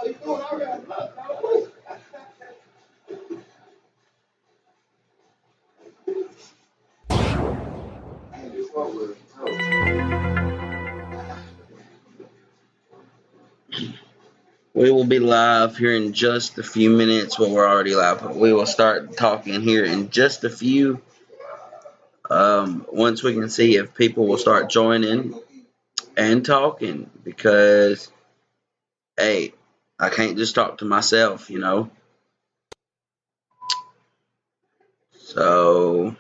We will be live here in just a few minutes. Well, we're already live. We will start talking here in just a few. Once we can see if people will start joining and talking, because hey, I can't just talk to myself, you know. So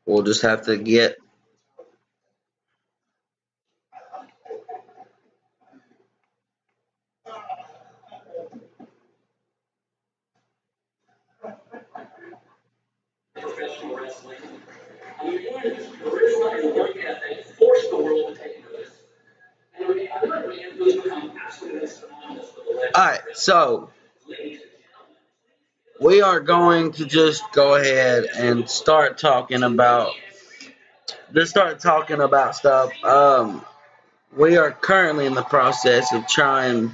we'll just have to get. Professional wrestling. And charisma and work ethic forced the world to take notice. And another man who's become absolutely synonymous with the legend. All right, so we are going to just go ahead and start talking about stuff. We are currently in the process of trying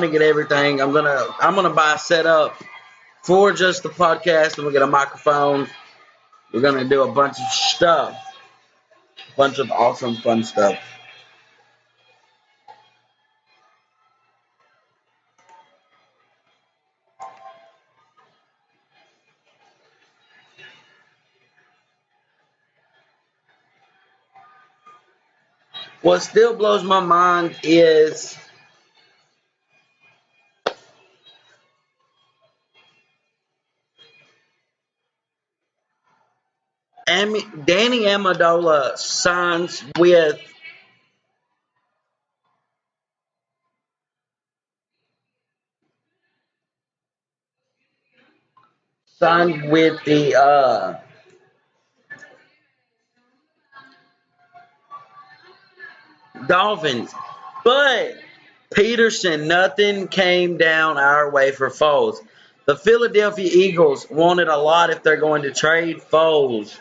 to get everything. I'm gonna buy a setup for just the podcast. I'm gonna get a microphone. We're gonna do a bunch of stuff, a bunch of awesome, fun stuff. What still blows my mind is Danny Amendola signed with the Dolphins, but Peterson, nothing came down our way for Foles. The Philadelphia Eagles wanted a lot if they're going to trade Foles.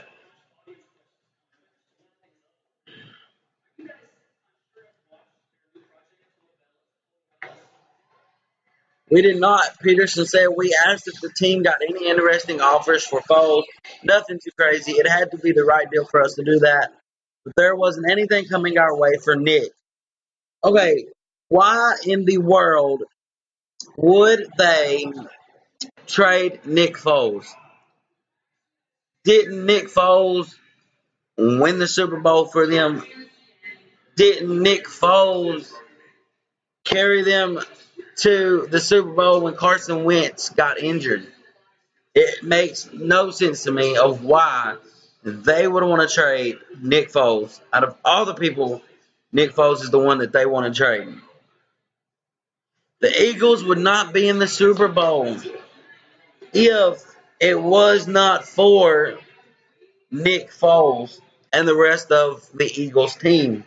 We did not. Peterson said we asked if the team got any interesting offers for Foles. Nothing too crazy. It had to be the right deal for us to do that. But there wasn't anything coming our way for Nick. Okay, why in the world would they trade Nick Foles? Didn't Nick Foles win the Super Bowl for them? Didn't Nick Foles carry them to the Super Bowl when Carson Wentz got injured? It makes no sense to me of why they would want to trade Nick Foles. Out of all the people, Nick Foles is the one that they want to trade. The Eagles would not be in the Super Bowl if it was not for Nick Foles and the rest of the Eagles team.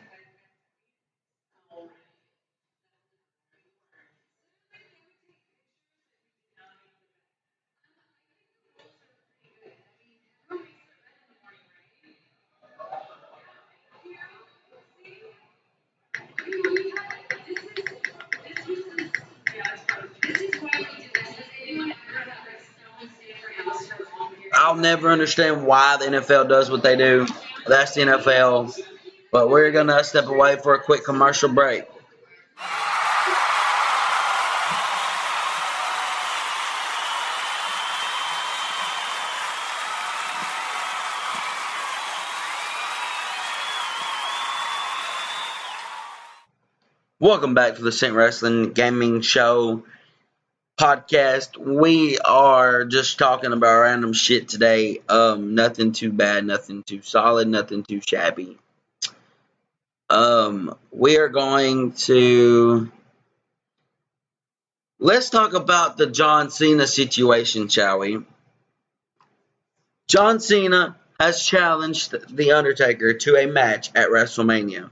I'll never understand why the NFL does what they do. That's the NFL. But we're going to step away for a quick commercial break. Welcome back to the Saint Wrestling Gaming Show podcast. We are just talking about random shit today. Nothing too bad, nothing too solid, nothing too shabby. We are going to let's talk about the John Cena situation, shall we? John Cena has challenged The Undertaker to a match at WrestleMania.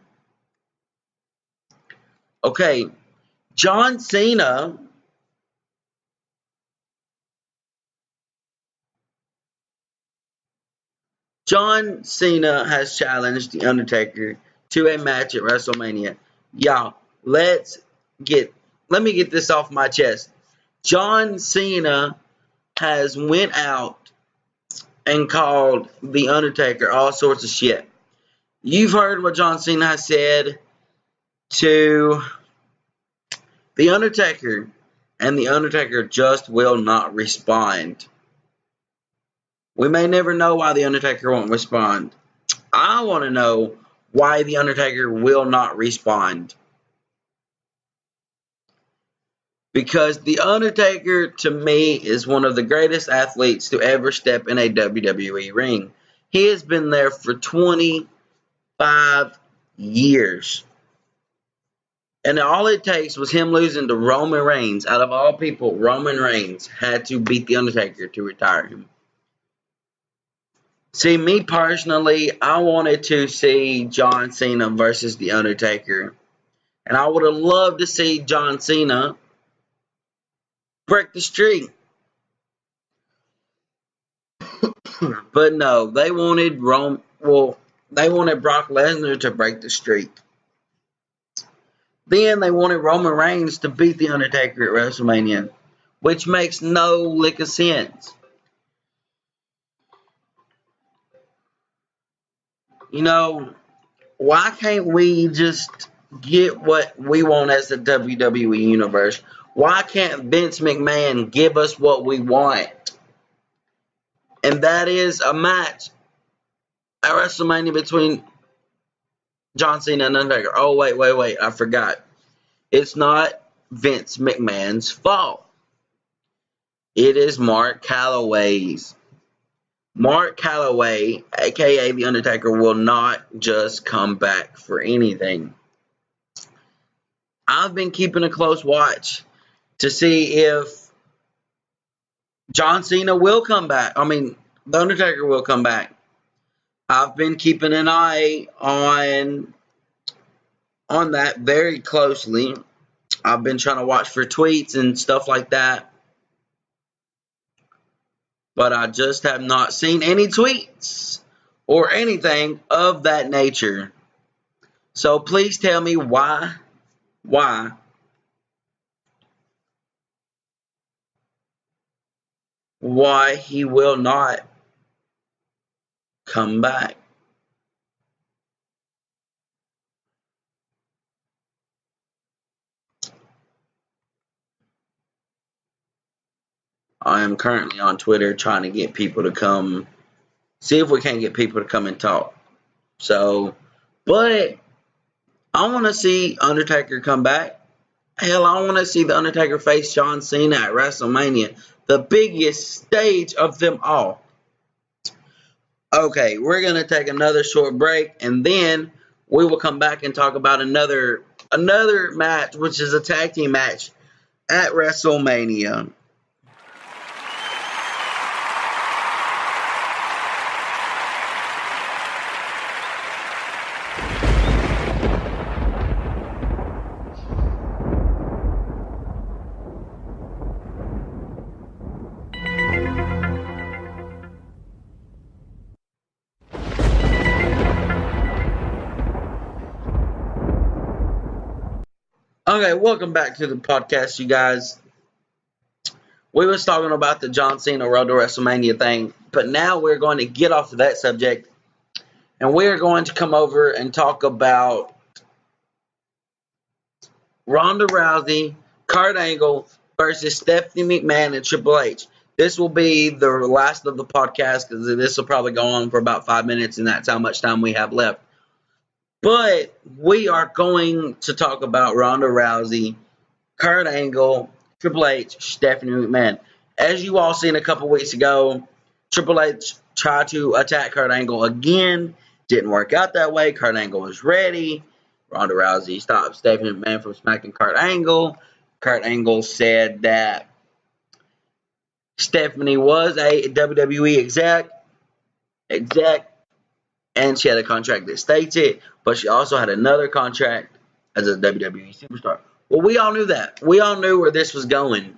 Okay, John Cena John Cena has challenged The Undertaker to a match at WrestleMania. Y'all, let me get this off my chest. John Cena has went out and called The Undertaker all sorts of shit. You've heard what John Cena has said to The Undertaker, and The Undertaker just will not respond. We may never know why The Undertaker won't respond. I want to know why The Undertaker will not respond. Because The Undertaker, to me, is one of the greatest athletes to ever step in a WWE ring. He has been there for 25 years. And all it takes was him losing to Roman Reigns. Out of all people, Roman Reigns had to beat The Undertaker to retire him. See, me personally, I wanted to see John Cena versus The Undertaker. And I would have loved to see John Cena break the streak. But no, they wanted they wanted Brock Lesnar to break the streak. Then they wanted Roman Reigns to beat The Undertaker at WrestleMania, which makes no lick of sense. You know, why can't we just get what we want as the WWE Universe? Why can't Vince McMahon give us what we want? And that is a match at WrestleMania between John Cena and Undertaker. Oh, wait, I forgot. It's not Vince McMahon's fault. It is Mark Calloway's. Mark Calloway, aka The Undertaker, will not just come back for anything. I've been keeping a close watch to see if John Cena will come back. I mean, The Undertaker will come back. I've been keeping an eye on that very closely. I've been trying to watch for tweets and stuff like that. But I just have not seen any tweets or anything of that nature. So please tell me why he will not come back. I am currently on Twitter trying to get people to come, see if we can get people to come and talk. So, but I want to see Undertaker come back. Hell, I want to see The Undertaker face John Cena at WrestleMania, the biggest stage of them all. Okay, we're going to take another short break, and then we will come back and talk about another match, which is a tag team match at WrestleMania. Okay, welcome back to the podcast, you guys. We was talking about the John Cena Road to WrestleMania thing, but now we're going to get off of that subject, and we're going to come over and talk about Ronda Rousey, Kurt Angle versus Stephanie McMahon and Triple H. This will be the last of the podcast because this will probably go on for about 5 minutes, and that's how much time we have left. But we are going to talk about Ronda Rousey, Kurt Angle, Triple H, Stephanie McMahon. As you all seen a couple weeks ago, Triple H tried to attack Kurt Angle again. Didn't work out that way. Kurt Angle was ready. Ronda Rousey stopped Stephanie McMahon from smacking Kurt Angle. Kurt Angle said that Stephanie was a WWE exec, and she had a contract that states it, but she also had another contract as a WWE superstar. Well, we all knew that. We all knew where this was going.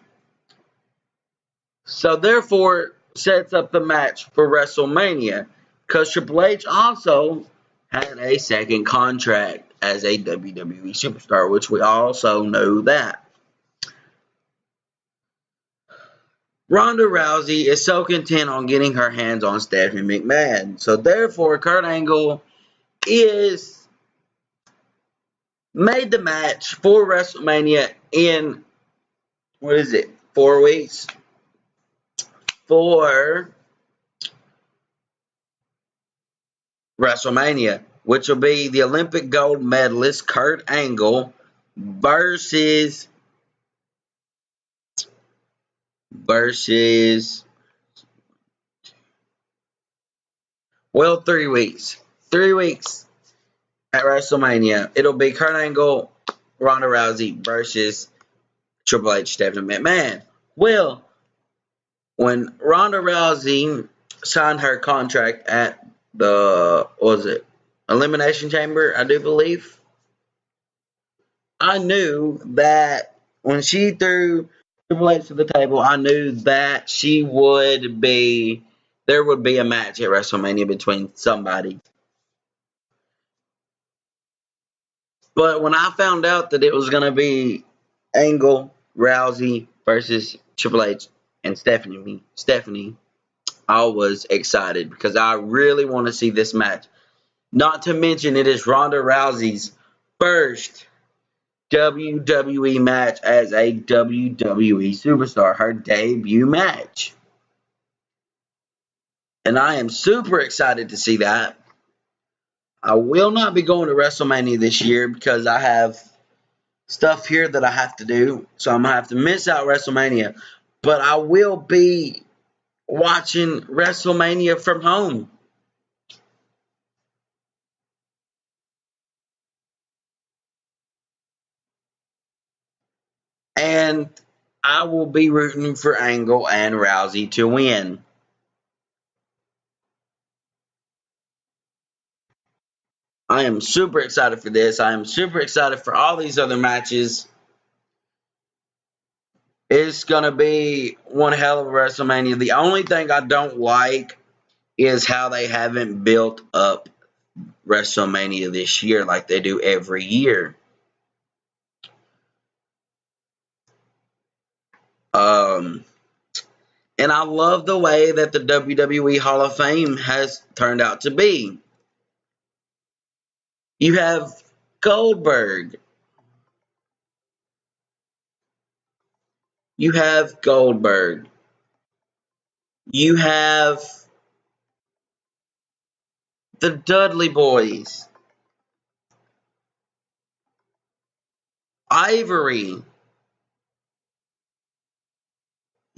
So, therefore, sets up the match for WrestleMania. Because Triple H also had a second contract as a WWE superstar, which we also know that. Ronda Rousey is so content on getting her hands on Stephanie McMahon. So therefore, Kurt Angle is made the match for WrestleMania in, 4 weeks? For WrestleMania, which will be the Olympic gold medalist Kurt Angle versus 3 weeks. 3 weeks at WrestleMania. It'll be Kurt Angle, Ronda Rousey versus Triple H, Stephanie McMahon. Well, when Ronda Rousey signed her contract at the, Elimination Chamber, I do believe, I knew that when she threw Triple H to the table, I knew that there would be a match at WrestleMania between somebody. But when I found out that it was going to be Angle, Rousey versus Triple H and Stephanie, I was excited because I really want to see this match. Not to mention it is Ronda Rousey's first WWE match as a WWE superstar, her debut match. And I am super excited to see that. I will not be going to WrestleMania this year because I have stuff here that I have to do. So I'm going to have to miss out WrestleMania. But I will be watching WrestleMania from home. And I will be rooting for Angle and Rousey to win. I am super excited for this. I am super excited for all these other matches. It's going to be one hell of a WrestleMania. The only thing I don't like is how they haven't built up WrestleMania this year like they do every year. And I love the way that the WWE Hall of Fame has turned out to be. You have Goldberg. You have Goldberg. You have the Dudley Boys. Ivory.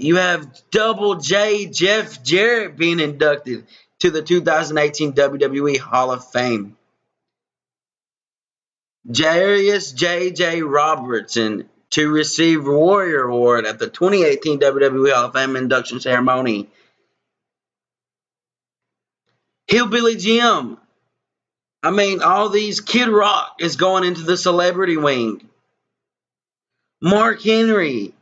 You have Double J Jeff Jarrett being inducted to the 2018 WWE Hall of Fame. Jarius J.J. Robertson to receive Warrior Award at the 2018 WWE Hall of Fame induction ceremony. Hillbilly Jim. I mean, all these. Kid Rock is going into the celebrity wing. Mark Henry.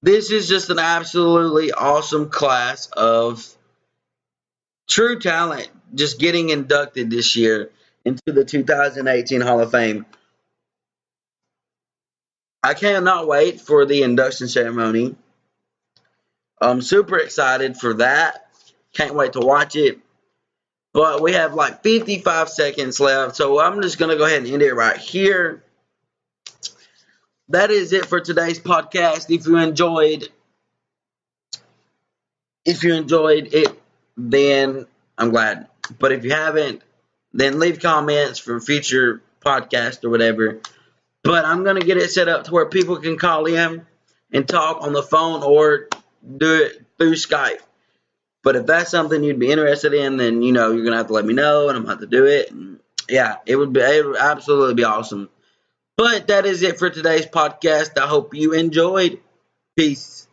This is just an absolutely awesome class of true talent just getting inducted this year into the 2018 Hall of Fame. I cannot wait for the induction ceremony. I'm super excited for that. Can't wait to watch it. But we have like 55 seconds left, so I'm just going to go ahead and end it right here. That is it for today's podcast. If you enjoyed it, then I'm glad. But if you haven't, then leave comments for future podcasts or whatever. But I'm going to get it set up to where people can call in and talk on the phone or do it through Skype. But if that's something you'd be interested in, then, you're going to have to let me know, and I'm going to have to do it. And yeah, it would absolutely be awesome. But that is it for today's podcast. I hope you enjoyed. Peace.